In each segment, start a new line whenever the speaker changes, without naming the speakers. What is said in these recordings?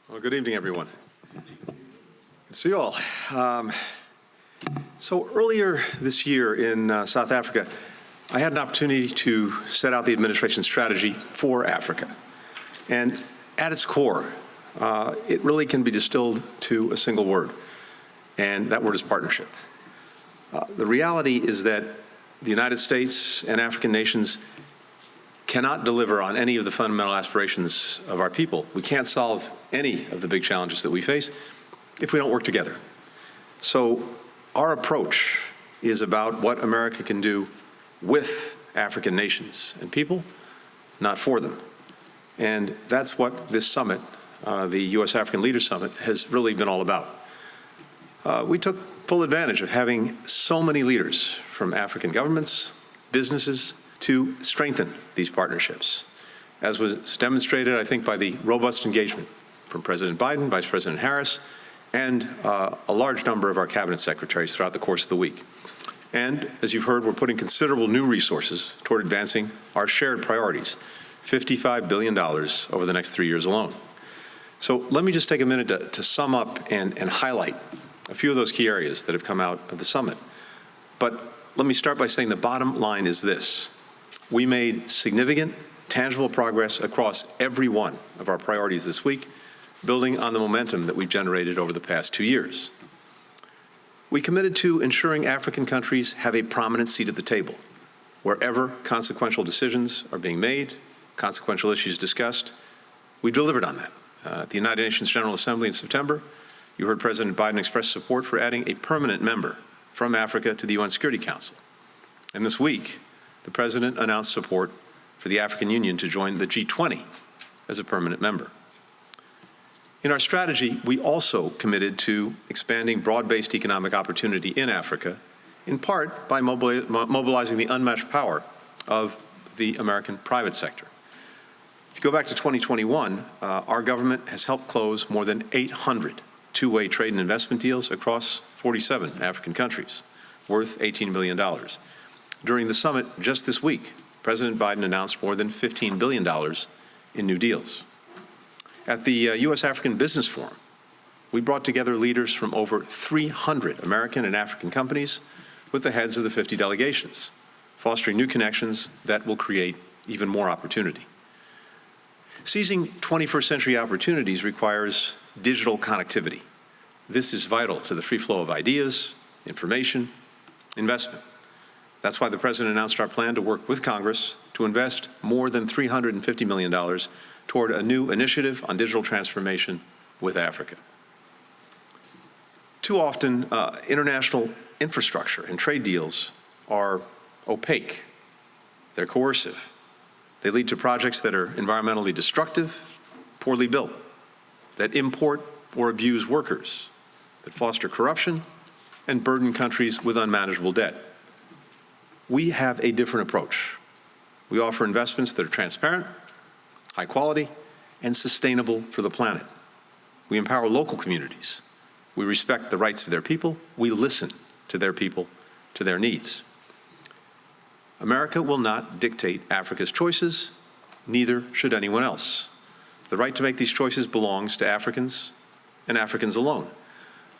Well, good evening, everyone. Good to see you all. So earlier this year in South Africa, I had an opportunity to set out the administration's strategy for Africa. And at its core, it really can be distilled to a single word, and that word is partnership. The reality is that the United States and African nations cannot deliver on any of the fundamental aspirations of our people. We can't solve any of the big challenges that we face if we don't work together. So our approach is about what America can do with African nations and people, not for them. And that's what this summit, the U.S. African Leaders Summit, has really been all about. We took full advantage of having so many leaders from African governments, businesses, to strengthen these partnerships, as was demonstrated, I think, by the robust engagement from President Biden, Vice President Harris, and a large number of our cabinet secretaries throughout the course of the week. And as you've heard, we're putting considerable new resources toward advancing our shared priorities, $55 billion over the next 3 years alone. So let me just take a minute to sum up and highlight a few of those key areas that have come out of the summit. But let me start by saying the bottom line is this. We made significant, tangible progress across every one of our priorities this week, building on the momentum that we've generated over the past 2 years. We committed to ensuring African countries have a prominent seat at the table, wherever consequential decisions are being made, consequential issues discussed. We delivered on that. At the United Nations General Assembly in September, you heard President Biden express support for adding a permanent member from Africa to the UN Security Council. And this week, the President announced support for the African Union to join the G20 as a permanent member. In our strategy, we also committed to expanding broad-based economic opportunity in Africa, in part by mobilizing the unmatched power of the American private sector. If you go back to 2021, our government has helped close more than 800 two-way trade and investment deals across 47 African countries, worth $18 billion. During the summit just this week, President Biden announced more than $15 billion in new deals. At the U.S. African Business Forum, we brought together leaders from over 300 American and African companies with the heads of the 50 delegations, fostering new connections that will create even more opportunity. Seizing 21st century opportunities requires digital connectivity. This is vital to the free flow of ideas, information, investment. That's why the President announced our plan to work with Congress to invest more than $350 million toward a new initiative on digital transformation with Africa. Too often, international infrastructure and trade deals are opaque. They're coercive. They lead to projects that are environmentally destructive, poorly built, that import or abuse workers, that foster corruption, and burden countries with unmanageable debt. We have a different approach. We offer investments that are transparent, high quality, and sustainable for the planet. We empower local communities. We respect the rights of their people. We listen to their people, to their needs. America will not dictate Africa's choices, neither should anyone else. The right to make these choices belongs to Africans and Africans alone.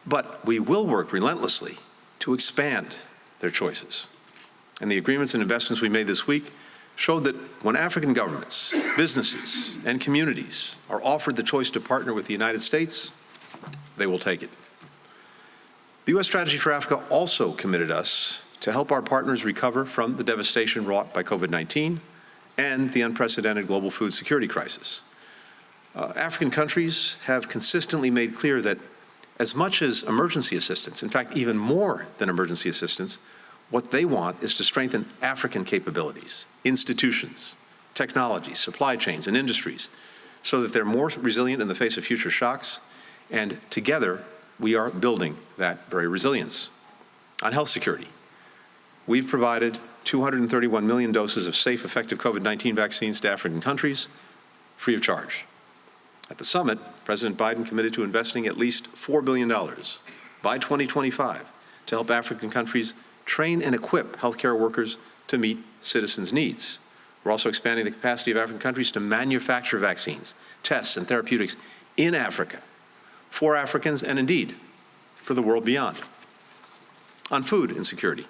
But we will work relentlessly to expand their choices. And the agreements and investments we made this week showed that when African governments, businesses, and communities are offered the choice to partner with the United States, they will take it. The U.S. Strategy for Africa also committed us to help our partners recover from the devastation wrought by COVID-19 and the unprecedented global food security crisis. African countries have consistently made clear that as much as emergency assistance, in fact, even more than emergency assistance, what they want is to strengthen African capabilities, institutions, technologies, supply chains, and industries so that they're more resilient in the face of future shocks. And together, we are building that very resilience. On health security, we've provided 231 million doses of safe, effective COVID-19 vaccines to African countries, free of charge. At the summit, President Biden committed to investing at least $4 billion by 2025 to help African countries train and equip healthcare workers to meet citizens' needs. We're also expanding the capacity of African countries to manufacture vaccines, tests, and therapeutics in Africa, for Africans, and indeed, for the world beyond. On food insecurity,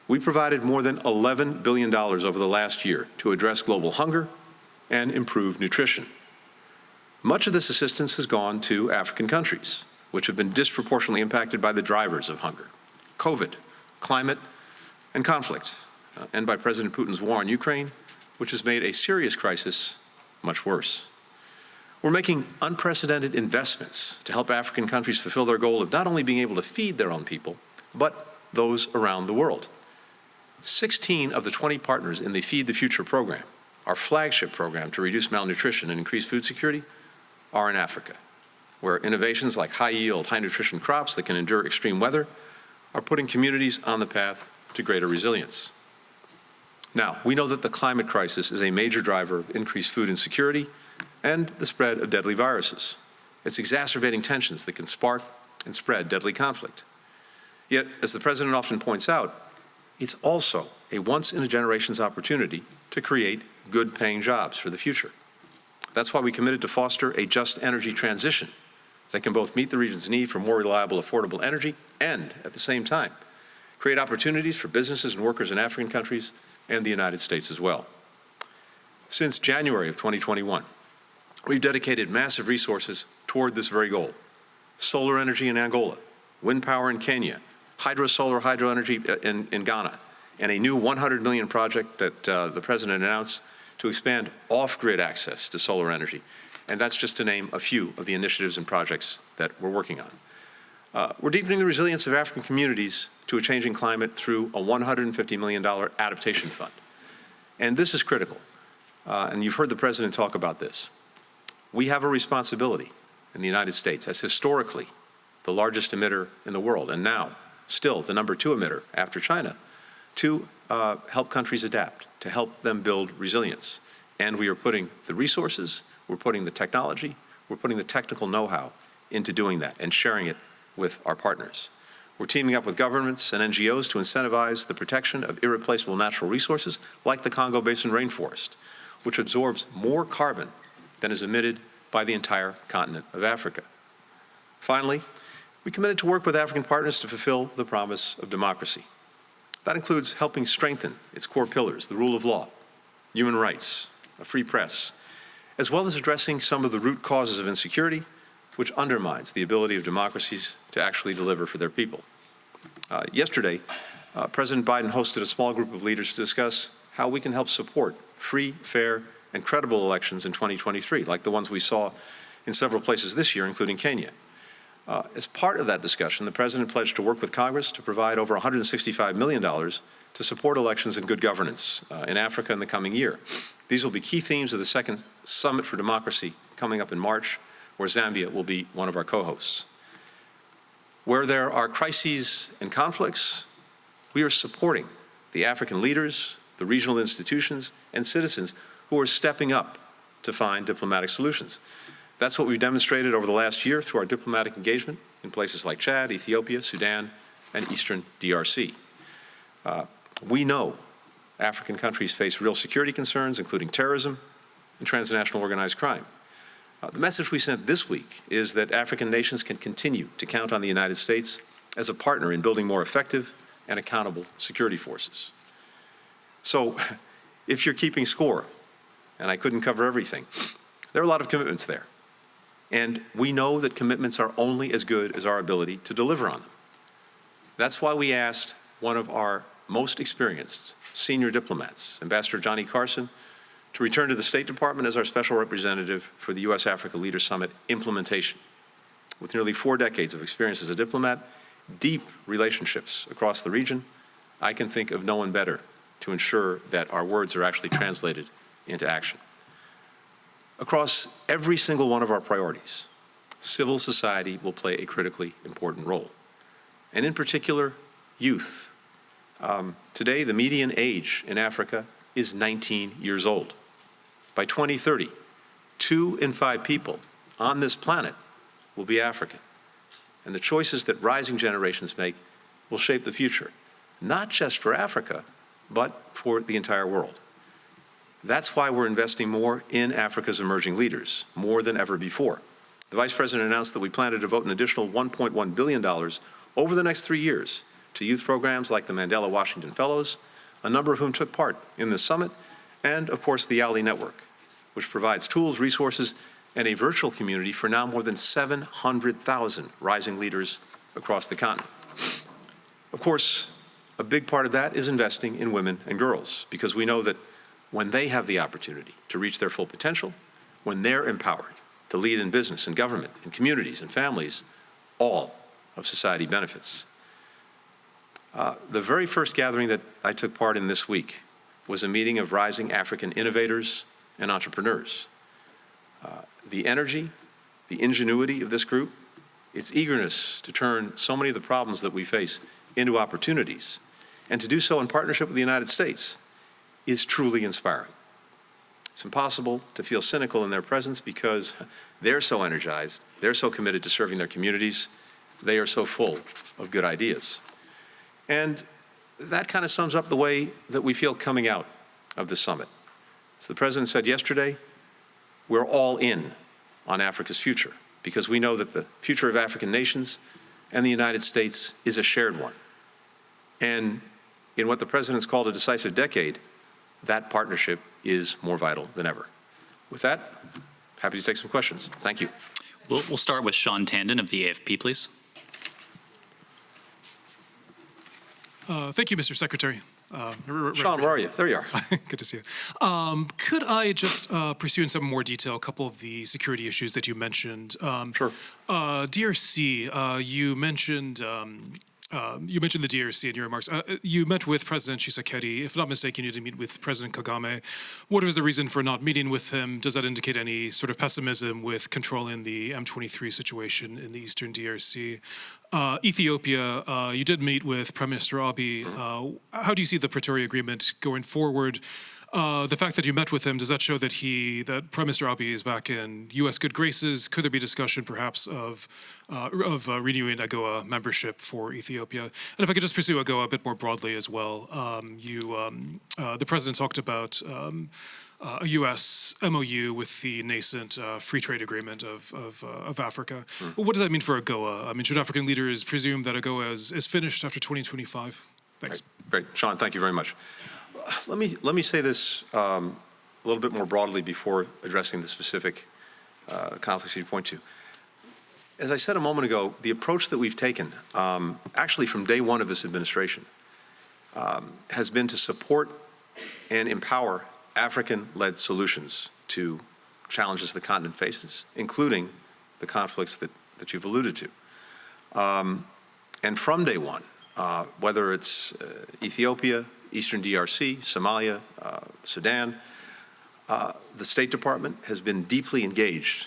we provided more than $11 billion over the last year to address global hunger and improve nutrition. Much of this assistance has gone to African countries, which have been disproportionately impacted by the drivers of hunger: COVID, climate, and conflict, and by President Putin's war on Ukraine, which has made a serious crisis much worse. We're making unprecedented investments to help African countries fulfill their goal of not only being able to feed their own people, but those around the world. 16 of the 20 partners in the Feed the Future program, our flagship program to reduce malnutrition and increase food security, are in Africa, where innovations like high-yield, high-nutrition crops that can endure extreme weather are putting communities on the path to greater resilience. Now, we know that the climate crisis is a major driver of increased food insecurity and the spread of deadly viruses. It's exacerbating tensions that can spark and spread deadly conflict. Yet, as the President often points out, it's also a once-in-a-generation's opportunity to create good-paying jobs for the future. That's why we committed to foster a just energy transition that can both meet the region's need for more reliable, affordable energy and, at the same time, create opportunities for businesses and workers in African countries and the United States as well. Since January of 2021, we've dedicated massive resources toward this very goal: solar energy in Angola, wind power in Kenya, hydro energy in Ghana, and a new $100 million project that the President announced to expand off-grid access to solar energy. And that's just to name a few of the initiatives and projects that we're working on. We're deepening the resilience of African communities to a changing climate through a $150 million adaptation fund. And this is critical. And you've heard the President talk about this. We have a responsibility in the United States, as historically the largest emitter in the world, and now still the #2 emitter after China, to help countries adapt, to help them build resilience. And we are putting the resources, we're putting the technology, we're putting the technical know-how into doing that and sharing it with our partners. We're teaming up with governments and NGOs to incentivize the protection of irreplaceable natural resources like the Congo Basin rainforest, which absorbs more carbon than is emitted by the entire continent of Africa. Finally, we committed to work with African partners to fulfill the promise of democracy. That includes helping strengthen its core pillars: the rule of law, human rights, a free press, as well as addressing some of the root causes of insecurity, which undermines the ability of democracies to actually deliver for their people. Yesterday, President Biden hosted a small group of leaders to discuss how we can help support free, fair, and credible elections in 2023, like the ones we saw in several places this year, including Kenya. As part of that discussion, the President pledged to work with Congress to provide over $165 million to support elections and good governance in Africa in the coming year. These will be key themes of the second Summit for Democracy coming up in March, where Zambia will be one of our co-hosts. Where there are crises and conflicts, we are supporting the African leaders, the regional institutions, and citizens who are stepping up to find diplomatic solutions. That's what we've demonstrated over the last year through our diplomatic engagement in places like Chad, Ethiopia, Sudan, and Eastern DRC. We know African countries face real security concerns, including terrorism and transnational organized crime. The message we sent this week is that African nations can continue to count on the United States as a partner in building more effective and accountable security forces. So, if you're keeping score, and I couldn't cover everything, there are a lot of commitments there. And we know that commitments are only as good as our ability to deliver on them. That's why we asked one of our most experienced senior diplomats, Ambassador Johnny Carson, to return to the State Department as our special representative for the U.S.-Africa Leaders Summit implementation. With nearly 4 decades of experience as a diplomat, deep relationships across the region, I can think of no one better to ensure that our words are actually translated into action. Across every single one of our priorities, civil society will play a critically important role, and in particular, youth. Today, the median age in Africa is 19 years old. By 2030, 2 in 5 people on this planet will be African. And the choices that rising generations make will shape the future, not just for Africa, but for the entire world. That's why we're investing more in Africa's emerging leaders, more than ever before. The Vice President announced that we plan to devote an additional $1.1 billion over the next 3 years to youth programs like the Mandela Washington Fellows, a number of whom took part in this summit, and, of course, the YALI Network, which provides tools, resources, and a virtual community for now more than 700,000 rising leaders across the continent. Of course, a big part of that is investing in women and girls, because we know that when they have the opportunity to reach their full potential, when they're empowered to lead in business and government and communities and families, all of society benefits. The very first gathering that I took part in this week was a meeting of rising African innovators and entrepreneurs. The energy, the ingenuity of this group, its eagerness to turn so many of the problems that we face into opportunities, and to do so in partnership with the United States, is truly inspiring. It's impossible to feel cynical in their presence because they're so energized, they're so committed to serving their communities, they are so full of good ideas. And that kind of sums up the way that we feel coming out of the summit. As the President said yesterday, we're all in on Africa's future because we know that the future of African nations and the United States is a shared one. And in what the President's called a decisive decade, that partnership is more vital than ever. With that, happy to take some questions. Thank you.
We'll start with Sean Tandon of the AFP, please.
Thank you, Mr. Secretary.
Sean, where are you? There you are.
Good to see you. Could I just pursue in some more detail a couple of the security issues that you mentioned?
Sure.
DRC, you mentioned the DRC in your remarks. You met with President Tshisekedi. If not mistaken, you did meet with President Kagame. What was the reason for not meeting with him? Does that indicate any sort of pessimism with controlling the M23 situation in the eastern DRC? Ethiopia, you did meet with Prime Minister Abiy. How do you see the Pretoria Agreement going forward? The fact that you met with him, does that show that Prime Minister Abiy is back in U.S. good graces? Could there be discussion, perhaps, of renewing AGOA membership for Ethiopia? And if I could just pursue AGOA a bit more broadly as well, the President talked about a U.S. MOU with the nascent free trade agreement of Africa. What does that mean for AGOA? I mean, should African leaders presume that AGOA is finished after 2025? Thanks.
Great. Sean, thank you very much. Let me say this a little bit more broadly before addressing the specific conflicts you point to. As I said a moment ago, the approach that we've taken, actually from day one of this administration, has been to support and empower African-led solutions to challenges the continent faces, including the conflicts that you've alluded to. And from day one, whether it's Ethiopia, Eastern DRC, Somalia, Sudan, the State Department has been deeply engaged,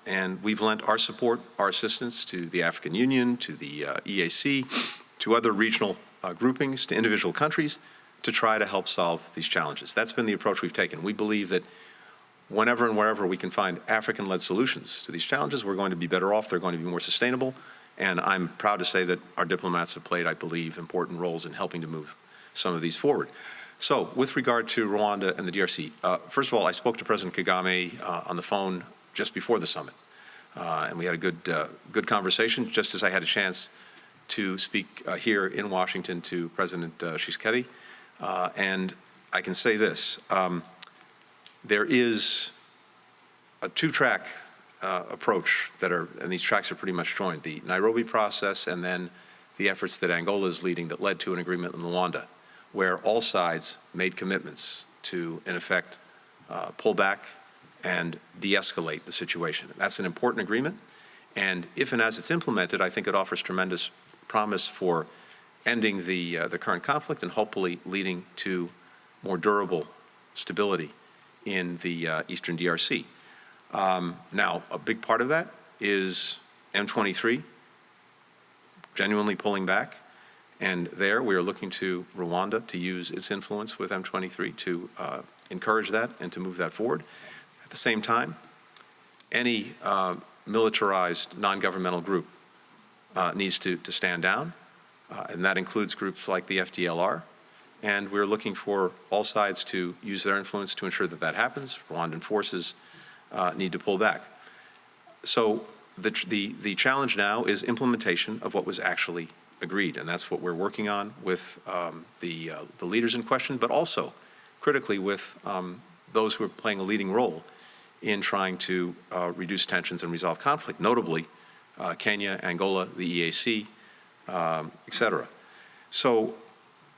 and we've lent our support, our assistance to the African Union, to the EAC, to other regional groupings, to individual countries, to try to help solve these challenges. That's been the approach we've taken. We believe that whenever and wherever we can find African-led solutions to these challenges, we're going to be better off, they're going to be more sustainable, and I'm proud to say that our diplomats have played, I believe, important roles in helping to move some of these forward. So, with regard to Rwanda and the DRC, first of all, I spoke to President Kagame on the phone just before the summit, and we had a good conversation, just as I had a chance to speak here in Washington to President Tshisekedi. And I can say this, there is a two-track approach and these tracks are pretty much joined, the Nairobi process and then the efforts that Angola is leading that led to an agreement in Luanda, where all sides made commitments to, in effect, pull back and de-escalate the situation. That's an important agreement, and if and as it's implemented, I think it offers tremendous promise for ending the current conflict and hopefully leading to more durable stability in the Eastern DRC. Now, a big part of that is M23 genuinely pulling back. And there we are looking to Rwanda to use its influence with M23 to encourage that and to move that forward. At the same time, any militarized non-governmental group needs to stand down, and that includes groups like the FDLR. And we're looking for all sides to use their influence to ensure that that happens. Rwandan forces need to pull back. So the challenge now is implementation of what was actually agreed, and that's what we're working on with the leaders in question, but also critically with those who are playing a leading role in trying to reduce tensions and resolve conflict, notably Kenya, Angola, the EAC, et cetera. So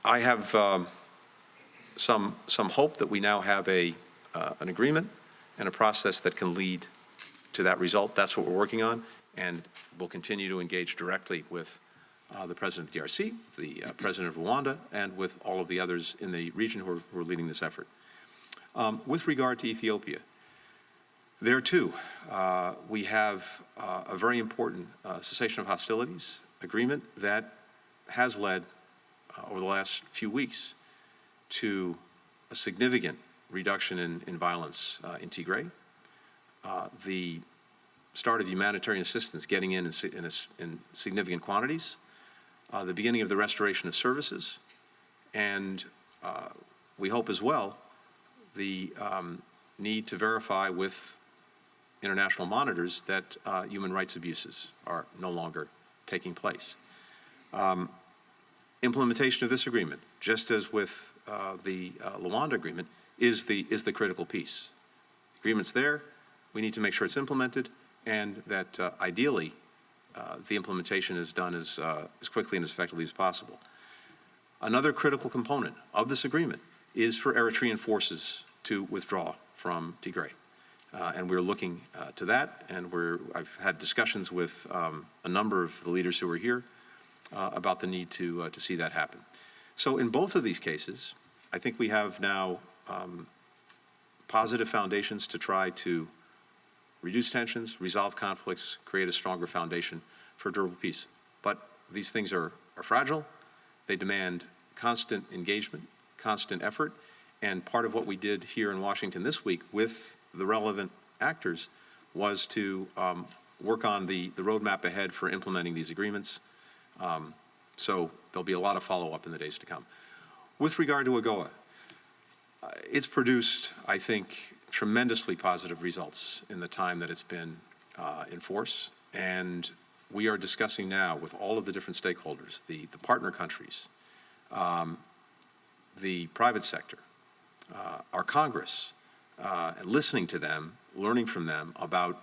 I have some hope that we now have an agreement and a process that can lead to that result. That's what we're working on, and we'll continue to engage directly with the President of the DRC, the President of Rwanda, and with all of the others in the region who are leading this effort. With regard to Ethiopia, there too, we have a very important cessation of hostilities agreement that has led over the last few weeks to a significant reduction in violence in Tigray. The start of humanitarian assistance getting in significant quantities, the beginning of the restoration of services, and we hope as well the need to verify with international monitors that human rights abuses are no longer taking place. Implementation of this agreement, just as with the Luanda agreement, is the critical piece. Agreement's there. We need to make sure it's implemented, and that ideally the implementation is done as quickly and as effectively as possible. Another critical component of this agreement is for Eritrean forces to withdraw from Tigray. And we're looking to that, and I've had discussions with a number of the leaders who are here about the need to see that happen. So in both of these cases, I think we have now positive foundations to try to reduce tensions, resolve conflicts, create a stronger foundation for durable peace. But these things are fragile. They demand constant engagement, constant effort, and part of what we did here in Washington this week with the relevant actors was to work on the roadmap ahead for implementing these agreements. So there'll be a lot of follow-up in the days to come. With regard to AGOA, it's produced, I think, tremendously positive results in the time that it's been in force. And we are discussing now with all of the different stakeholders, the partner countries, the private sector, our Congress, and listening to them, learning from them about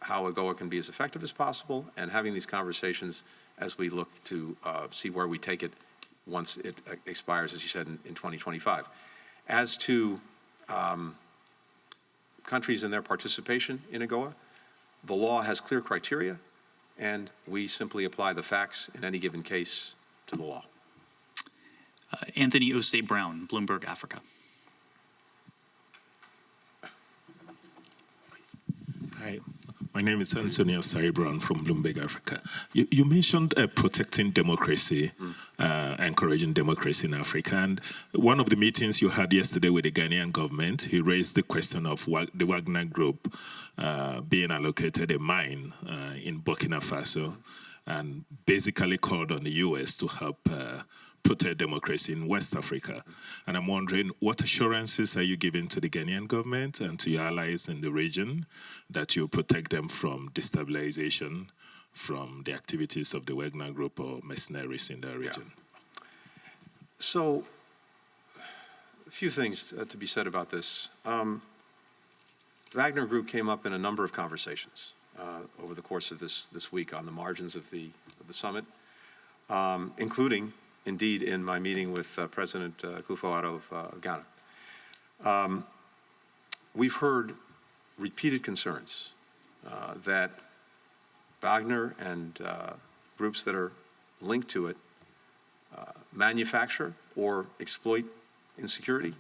how AGOA can be as effective as possible, and having these conversations as we look to see where we take it once it expires, as you said, in 2025. As to countries and their participation in AGOA, the law has clear criteria, and we simply apply the facts in any given case to the law.
Anthony Osei Brown, Bloomberg Africa.
Hi, my name is Anthony Osei Brown from Bloomberg Africa. You mentioned protecting democracy, encouraging democracy in Africa. And one of the meetings you had yesterday with the Ghanaian government, he raised the question of the Wagner Group being allocated a mine in Burkina Faso, and basically called on the U.S. to help protect democracy in West Africa. And I'm wondering, what assurances are you giving to the Ghanaian government and to your allies in the region that you protect them from destabilization from the activities of the Wagner Group or mercenaries in that region?
Yeah. So, a few things to be said about this. Wagner Group came up in a number of conversations over the course of this week on the margins of the summit, including, indeed, in my meeting with President Akufo-Addo of Ghana. We've heard repeated concerns that Wagner and groups that are linked to it manufacture or exploit insecurity.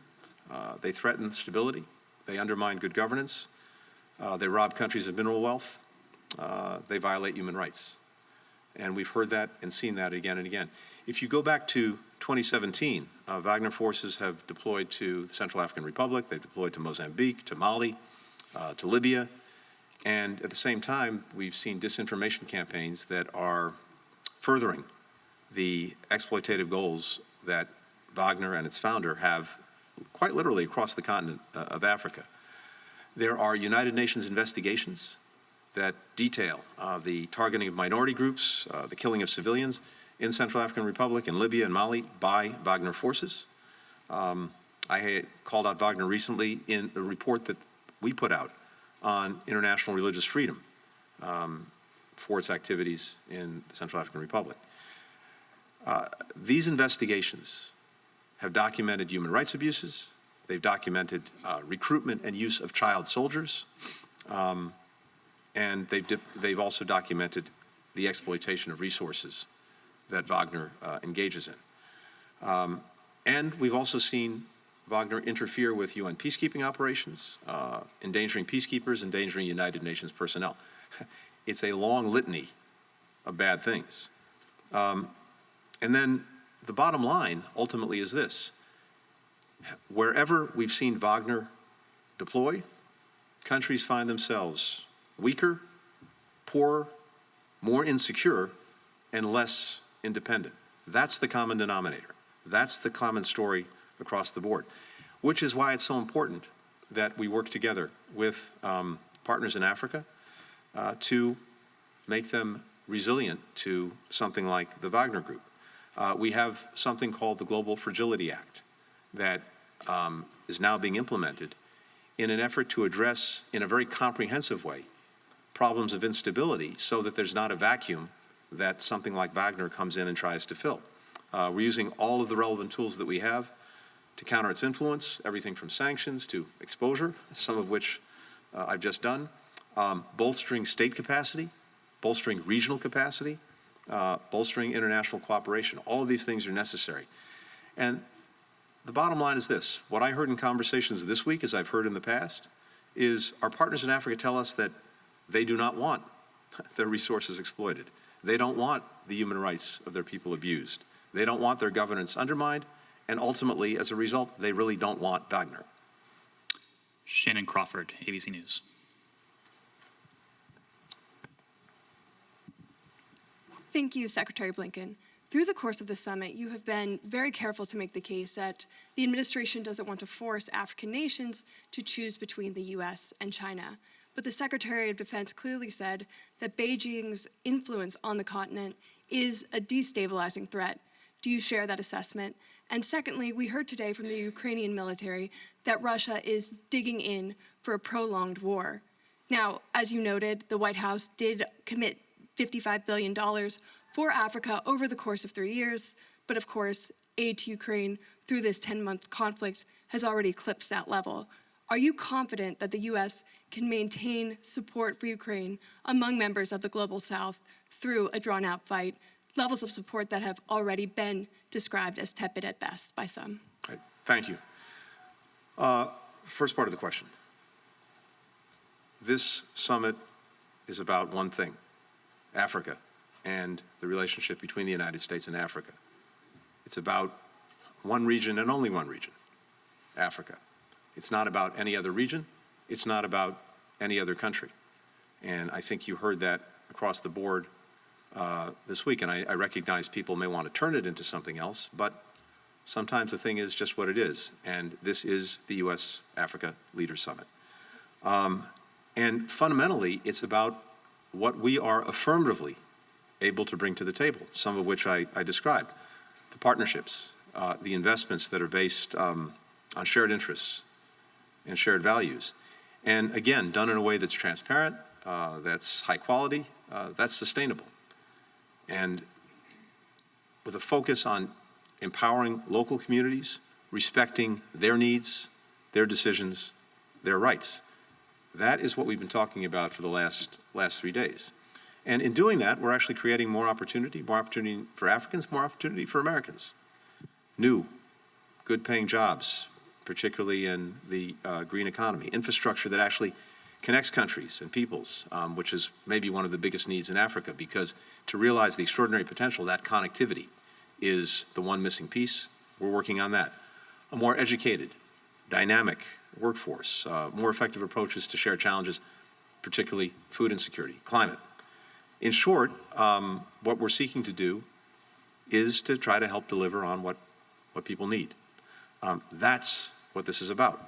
They threaten stability. They undermine good governance. They rob countries of mineral wealth. They violate human rights. And we've heard that and seen that again and again. If you go back to 2017, Wagner forces have deployed to the Central African Republic. They've deployed to Mozambique, to Mali, to Libya. And at the same time, we've seen disinformation campaigns that are furthering the exploitative goals that Wagner and its founder have quite literally across the continent of Africa. There are United Nations investigations that detail the targeting of minority groups, the killing of civilians in Central African Republic, in Libya and Mali by Wagner forces. I had called out Wagner recently in a report that we put out on international religious freedom for its activities in the Central African Republic. These investigations have documented human rights abuses. They've documented recruitment and use of child soldiers. And they've also documented the exploitation of resources that Wagner engages in. And we've also seen Wagner interfere with UN peacekeeping operations, endangering peacekeepers, endangering United Nations personnel. It's a long litany of bad things. And then the bottom line ultimately is this. Wherever we've seen Wagner deploy, countries find themselves weaker, poorer, more insecure, and less independent. That's the common denominator. That's the common story across the board, which is why it's so important that we work together with partners in Africa to make them resilient to something like the Wagner Group. We have something called the Global Fragility Act that is now being implemented in an effort to address, in a very comprehensive way, problems of instability so that there's not a vacuum that something like Wagner comes in and tries to fill. We're using all of the relevant tools that we have to counter its influence, everything from sanctions to exposure, some of which I've just done, bolstering state capacity, bolstering regional capacity, bolstering international cooperation. All of these things are necessary. And the bottom line is this. What I heard in conversations this week, as I've heard in the past, is our partners in Africa tell us that they do not want their resources exploited. They don't want the human rights of their people abused. They don't want their governance undermined. And ultimately, as a result, they really don't want Wagner.
Shannon Crawford, ABC News.
Thank you, Secretary Blinken. Through the course of the summit, you have been very careful to make the case that the administration doesn't want to force African nations to choose between the U.S. and China. But the Secretary of Defense clearly said that Beijing's influence on the continent is a destabilizing threat. Do you share that assessment? And secondly, we heard today from the Ukrainian military that Russia is digging in for a prolonged war. Now, as you noted, the White House did commit $55 billion for Africa over the course of 3 years, but of course, aid to Ukraine through this 10-month conflict has already eclipsed that level. Are you confident that the U.S. can maintain support for Ukraine among members of the Global South through a drawn-out fight, levels of support that have already been described as tepid at best by some?
Right. Thank you. First part of the question. This summit is about one thing, Africa and the relationship between the United States and Africa. It's about one region and only one region, Africa. It's not about any other region. It's not about any other country. And I think you heard that across the board this week. And I recognize people may want to turn it into something else, but sometimes the thing is just what it is. And this is the U.S.-Africa Leaders Summit. And fundamentally, it's about what we are affirmatively able to bring to the table, some of which I described. The partnerships, the investments that are based on shared interests and shared values. And again, done in a way that's transparent, that's high quality, that's sustainable. And with a focus on empowering local communities, respecting their needs, their decisions, their rights. That is what we've been talking about for the last 3 days. And in doing that, we're actually creating more opportunity for Africans, more opportunity for Americans. New, good-paying jobs, particularly in the green economy, infrastructure that actually connects countries and peoples, which is maybe one of the biggest needs in Africa, because to realize the extraordinary potential, that connectivity is the one missing piece. We're working on that. A more educated, dynamic workforce, more effective approaches to shared challenges, particularly food insecurity, climate. In short, what we're seeking to do is to try to help deliver on what people need. That's what this is about.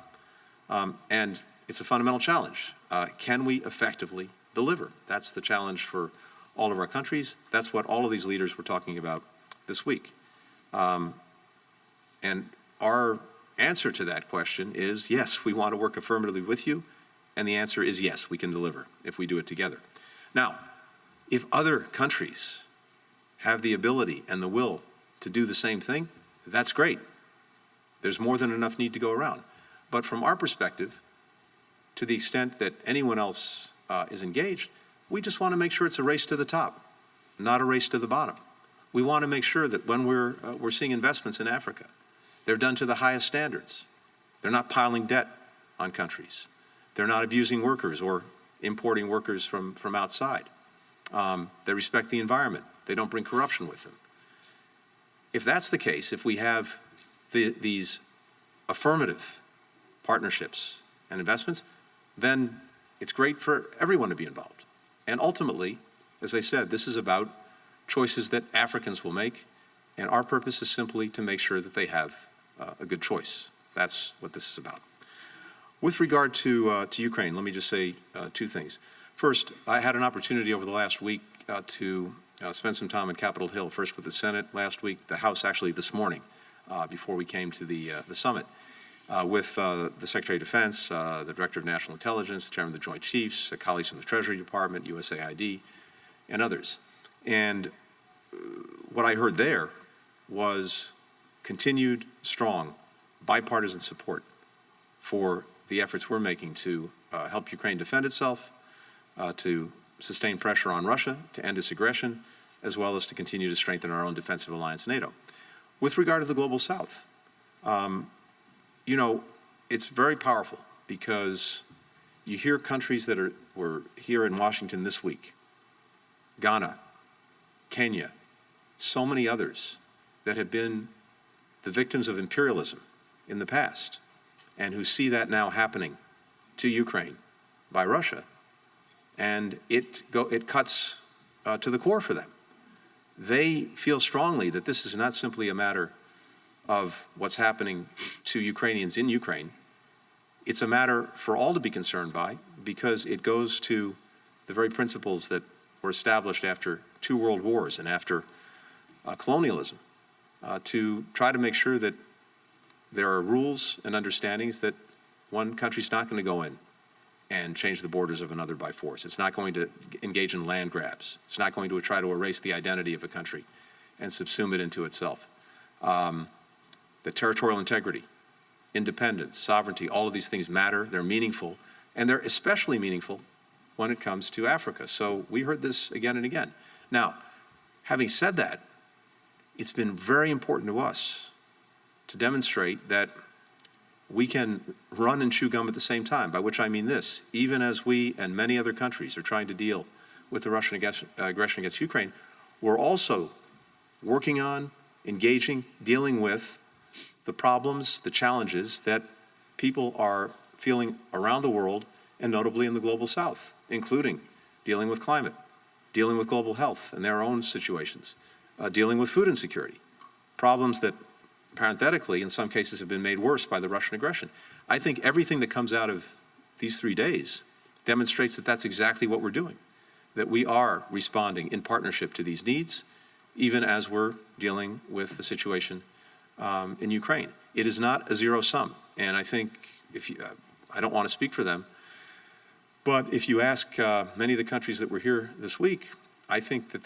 And it's a fundamental challenge. Can we effectively deliver. That's the challenge for all of our countries. That's what all of these leaders were talking about this week. And our answer to that question is, yes, we want to work affirmatively with you. And the answer is yes, we can deliver if we do it together. Now, if other countries have the ability and the will to do the same thing, that's great. There's more than enough need to go around. But from our perspective, to the extent that anyone else is engaged, we just want to make sure it's a race to the top, not a race to the bottom. We want to make sure that when we're seeing investments in Africa, they're done to the highest standards. They're not piling debt on countries. They're not abusing workers or importing workers from outside. They respect the environment. They don't bring corruption with them. If that's the case, if we have these affirmative partnerships and investments, then it's great for everyone to be involved. And ultimately, as I said, this is about choices that Africans will make, and our purpose is simply to make sure that they have a good choice. That's what this is about. With regard to Ukraine, let me just say two things. First, I had an opportunity over the last week to spend some time on Capitol Hill, first with the Senate last week, the House actually this morning, before we came to the summit, with the Secretary of Defense, the Director of National Intelligence, the Chairman of the Joint Chiefs, colleagues from the Treasury Department, USAID, and others. And what I heard there was continued strong bipartisan support for the efforts we're making to help Ukraine defend itself, to sustain pressure on Russia, to end its aggression, as well as to continue to strengthen our own defensive alliance, NATO. With regard to the Global South, you know, it's very powerful because you hear countries that were here in Washington this week, Ghana, Kenya, so many others that have been the victims of imperialism in the past and who see that now happening to Ukraine by Russia. And it cuts to the core for them. They feel strongly that this is not simply a matter of what's happening to Ukrainians in Ukraine. It's a matter for all to be concerned by because it goes to the very principles that were established after 2 world wars and after colonialism, to try to make sure that there are rules and understandings that one country's not going to go in and change the borders of another by force. It's not going to engage in land grabs. It's not going to try to erase the identity of a country and subsume it into itself. The territorial integrity, independence, sovereignty, all of these things matter. They're meaningful, and they're especially meaningful when it comes to Africa. So we heard this again and again. Now, having said that, it's been very important to us to demonstrate that we can run and chew gum at the same time, by which I mean this. Even as we and many other countries are trying to deal with the Russian aggression against Ukraine, we're also working on, engaging, dealing with the problems, the challenges that people are feeling around the world, and notably in the Global South, including dealing with climate, dealing with global health and their own situations, dealing with food insecurity, problems that parenthetically, in some cases, have been made worse by the Russian aggression. I think everything that comes out of these 3 days demonstrates that that's exactly what we're doing, that we are responding in partnership to these needs, even as we're dealing with the situation in Ukraine. It is not a zero sum. And I think, I don't want to speak for them, but if you ask many of the countries that were here this week, I think that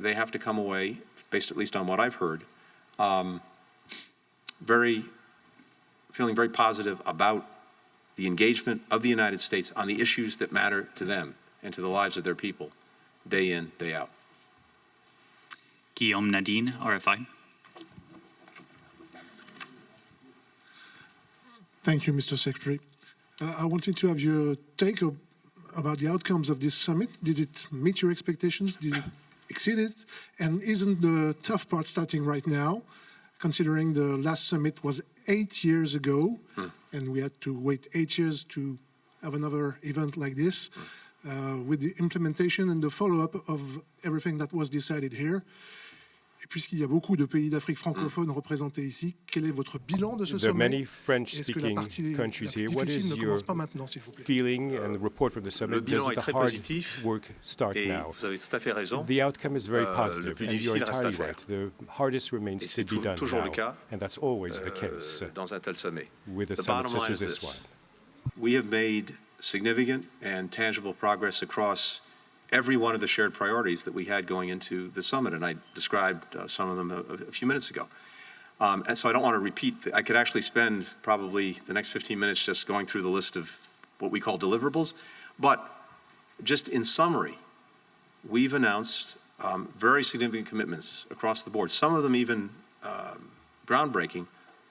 they have to come away, based at least on what I've heard, feeling very positive about the engagement of the United States on the issues that matter to them and to the lives of their people, day in, day out.
Guillaume Nadine, RFI.
Thank you, Mr. Secretary. I wanted to have your take about the outcomes of this summit. Did it meet your expectations? Did it exceed it? And isn't the tough part starting right now, considering the last summit was 8 years ago, and we had to wait 8 years to have another event like this, with the implementation and the follow-up of everything that was decided here? Et puisqu'il y a beaucoup de pays d'Afrique francophone représentés ici, quel est votre bilan de ce
There are
sommet?
many
Est-ce que la
French-speaking
partie la
countries
plus
here. What
difficile
is
ne
your
commence pas maintenant, s'il vous plaît?
feeling and the report from the
Le
summit?
bilan
Does
est
the
très
hard
positif
work start
et
now?
vous avez tout à fait raison.
The outcome is very
le
positive,
plus
and you're
difficile reste à
entirely
faire.
right. The hardest remains
Et
to
c'est
be done
toujours le
now,
cas
and that's always the case
dans un tel sommet.
with a
The
summit
bottom
such
line
as
is
this
this.
one.
We have made significant and tangible progress across every one of the shared priorities that we had going into the summit, and I described some of them a few minutes ago. And so I don't want to repeat. I could actually spend probably the next 15 minutes just going through the list of what we call deliverables. But just in summary, we've announced very significant commitments across the board, some of them even groundbreaking,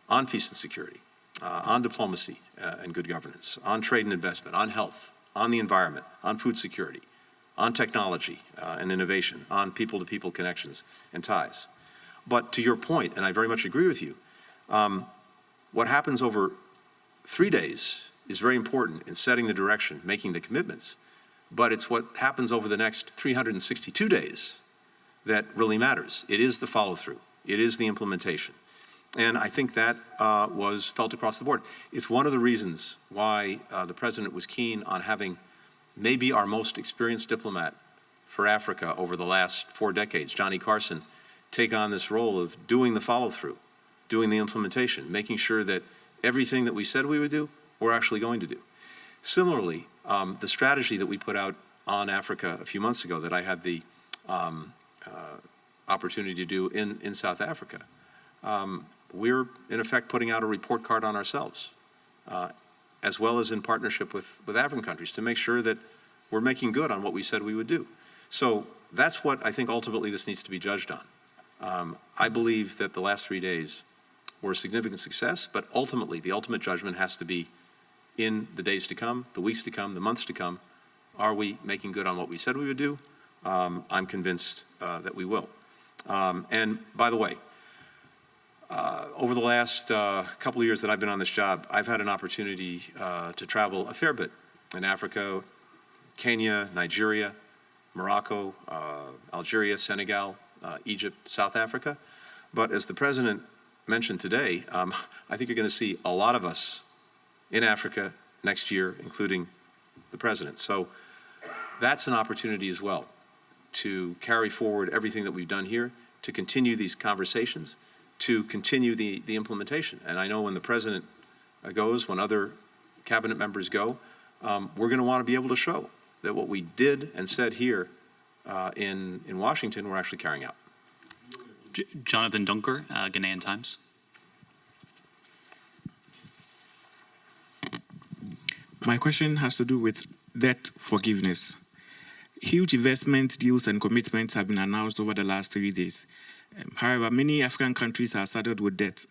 on peace and security, on diplomacy and good governance, on trade and investment, on health, on the environment, on food security, on technology and innovation, on people-to-people connections and ties. But to your point, and I very much agree with you, what happens over 3 days is very important in setting the direction, making the commitments, but it's what happens over the next 362 days that really matters. It is the follow-through. It is the implementation. And I think that was felt across the board. It's one of the reasons why the President was keen on having maybe our most experienced diplomat for Africa over the last 4 decades, Johnny Carson, take on this role of doing the follow-through, doing the implementation, making sure that everything that we said we would do, we're actually going to do. Similarly, the strategy that we put out on Africa a few months ago that I had the opportunity to do in South Africa, we're in effect putting out a report card on ourselves, as well as in partnership with African countries to make sure that we're making good on what we said we would do. So that's what I think ultimately this needs to be judged on. I believe that the last 3 days were a significant success, but ultimately the ultimate judgment has to be in the days to come, the weeks to come, the months to come. Are we making good on what we said we would do? I'm convinced that we will. And by the way, over the last couple of years that I've been on this job, I've had an opportunity to travel a fair bit in Africa, Kenya, Nigeria, Morocco, Algeria, Senegal, Egypt, South Africa. But as the President mentioned today, I think you're going to see a lot of us in Africa next year, including the President. So that's an opportunity as well to carry forward everything that we've done here, to continue these conversations, to continue the implementation. And I know when the President goes, when other cabinet members go, we're going to want to be able to show that what we did and said here in Washington, we're actually carrying out.
Jonathan Dunker, Ghanaian Times.
My question has to do with debt forgiveness. Huge investment deals and commitments have been announced over the last 3 days. However, many African countries are saddled with debt.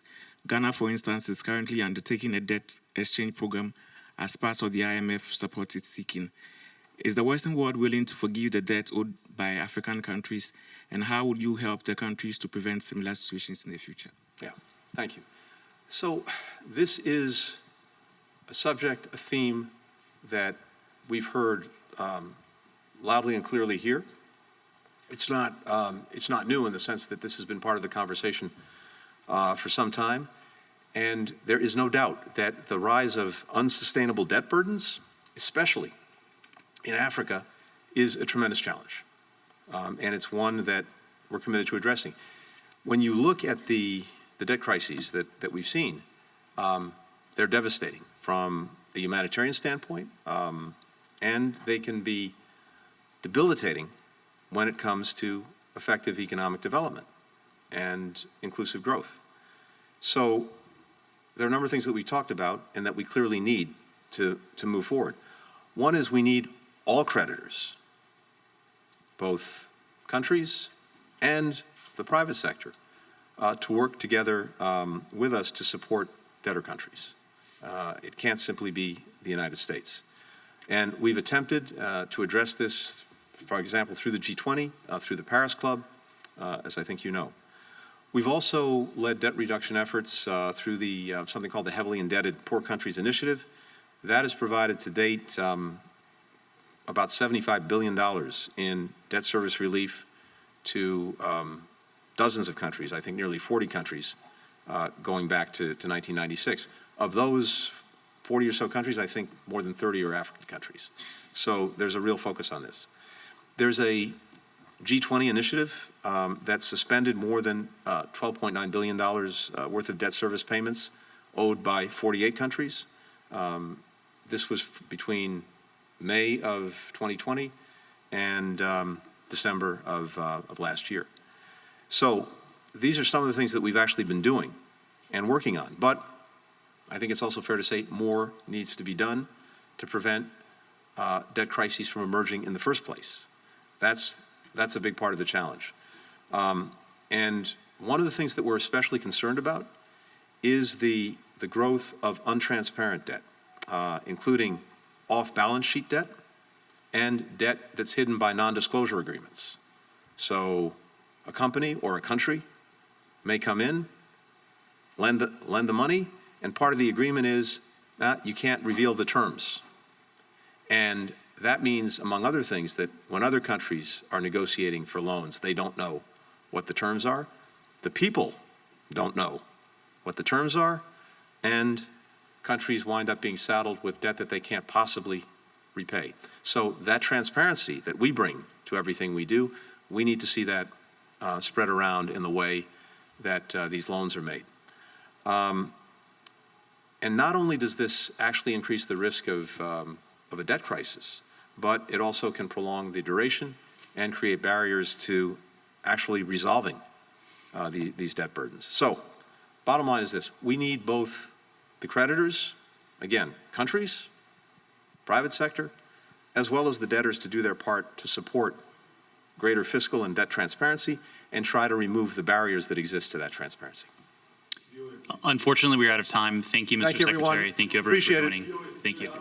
Ghana, for instance, is currently undertaking a debt exchange program as part of the IMF support it's seeking. Is the Western world willing to forgive the debt owed by African countries, and how will you help the countries to prevent similar situations in the future?
Yeah, thank you. So this is a subject, a theme that we've heard loudly and clearly here. It's not new in the sense that this has been part of the conversation for some time. And there is no doubt that the rise of unsustainable debt burdens, especially in Africa, is a tremendous challenge. And it's one that we're committed to addressing. When you look at the debt crises that we've seen, they're devastating from a humanitarian standpoint, and they can be debilitating when it comes to effective economic development and inclusive growth. So there are a number of things that we talked about and that we clearly need to move forward. One is we need all creditors, both countries and the private sector, to work together with us to support debtor countries. It can't simply be the United States. And we've attempted to address this, for example, through the G20, through the Paris Club, as I think you know. We've also led debt reduction efforts through the something called the Heavily Indebted Poor Countries Initiative. That has provided to date about $75 billion in debt service relief to dozens of countries, I think nearly 40 countries, going back to 1996. Of those 40 or so countries, I think more than 30 are African countries. So there's a real focus on this. There's a G20 initiative that suspended more than $12.9 billion worth of debt service payments owed by 48 countries. This was between May of 2020 and December of last year. So these are some of the things that we've actually been doing and working on. But I think it's also fair to say more needs to be done to prevent debt crises from emerging in the first place. That's a big part of the challenge. And one of the things that we're especially concerned about is the growth of untransparent debt, including off-balance sheet debt and debt that's hidden by non-disclosure agreements. So a company or a country may come in, lend the money, and part of the agreement is you can't reveal the terms. And that means, among other things, that when other countries are negotiating for loans, they don't know what the terms are. The people don't know what the terms are, and countries wind up being saddled with debt that they can't possibly repay. So that transparency that we bring to everything we do, we need to see that spread around in the way that these loans are made. And not only does this actually increase the risk of a debt crisis, but it also can prolong the duration and create barriers to actually resolving these debt burdens. So, bottom line is this: we need both the creditors, again, countries, private sector, as well as the debtors to do their part to support greater fiscal and debt transparency and try to remove the barriers that exist to that transparency.
Unfortunately, we're out of time. Thank you, Mr.
Thank you,
Secretary.
everyone.
Thank you, everyone,
Appreciate
for
it.
joining. Thank you.